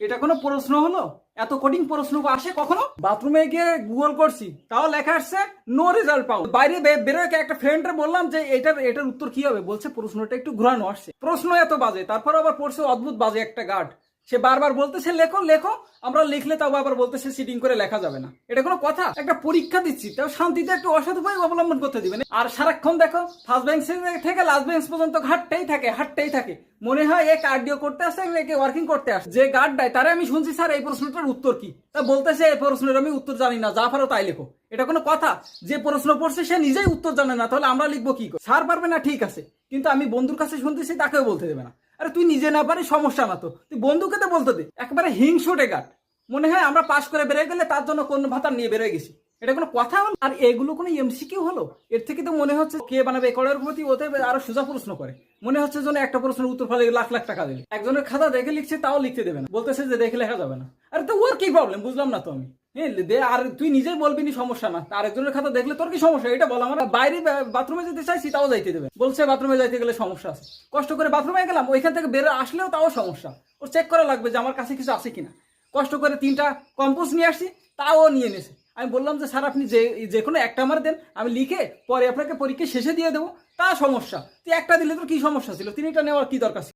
এটা কোনো প্রশ্ন হলো? এত কঠিন প্রশ্ন আসে কখনো? বাথরুমে গিয়ে গুগল করছি, তাও লেখা আসছে নো রেজাল্ট পাও। বাইরে বেরোয় একটা ফ্রেন্ডের বললাম যে এটার উত্তর কি হবে, বলছে প্রশ্নটা একটু ঘুরানো আসছে। প্রশ্ন এত বাজে, তারপর আবার পড়ছে অদ্ভুত বাজে একটা গার্ড। সে বারবার বলতেছে লেখো লেখো, আমরা লিখলে তাও আবার বলতেছে সিটিং করে লেখা যাবে না। এটা কোনো কথা? একটা পরীক্ষা দিচ্ছি, তাও শান্তিতে একটু অসাধু উপায় অবলম্বন করতে দিবেন। আর সারাক্ষণ দেখো ফার্স্ট বেঞ্চ থেকে লাস্ট বেঞ্চ পর্যন্ত হাঁটতেই থাকে। মনে হয় এ কার্ডিও করতে আসছে, একে ওয়ার্কিং করতে আসছে। যে গার্ড দেয় তারে আমি শুনছি, স্যার এই প্রশ্নটার উত্তর কি? তা বলতেছে এই প্রশ্নের আমি উত্তর জানি না, যা পারো তাই লেখো। এটা কোনো কথা? যে প্রশ্ন পড়ছে সে নিজেই উত্তর জানে না, তাহলে আমরা লিখবো কি করে? স্যার পারবে না ঠিক আছে, কিন্তু আমি বন্ধুর কাছে শুনতেছি তাকেও বলতে দেবে না। আরে তুই নিজে না পারিস সমস্যা না তো, তুই বন্ধুকে তো বলতে দে। একেবারে হিংসুটে গাট। মনে হয় আমরা পাশ করে বেরোয় গেলে তার জন্য কোন ভাতা নিয়ে বেরোয় গেছি। এটা কোনো কথা হলো? আর এগুলো কোনো এমসিকিউ হলো? এর থেকে তো মনে হচ্ছে কে বানাবে একরের প্রতি ওতে আরো সোজা প্রশ্ন করে। মনে হচ্ছে যেন একটা প্রশ্নের উত্তর ফলে লাখ লাখ টাকা দেবে। একজনের খাতা দেখে লিখছে, তাও লিখতে দেবে না, বলতেছে যে দেখে লেখা যাবে না। আরে তো ওর কি প্রবলেম বুঝলাম না তো আমি। আর তুই নিজেই বলবি নি সমস্যা না, আরেকজনের খাতা দেখলে তোর কি সমস্যা এটা বল। আমার বাইরে বাথরুমে যেতে চাইছি তাও যাইতে দেবে, বলছে বাথরুমে যাইতে গেলে সমস্যা আছে। কষ্ট করে বাথরুমে গেলাম, ওইখান থেকে বেরো আসলেও তাও সমস্যা। ওর চেক করা লাগবে যে আমার কাছে কিছু আছে কিনা। কষ্ট করে 3টা কম্পোজ নিয়ে আসছি, তাও নিয়ে নিয়েছে। আমি বললাম যে স্যার আপনি যে কোনো একটা আমার দেন, আমি লিখে পরে আপনাকে পরীক্ষা শেষে দিয়ে দেবো। তা সমস্যা, তুই একটা দিলে তোর কি সমস্যা ছিল? 3টা নেওয়ার কি দরকার ছিল?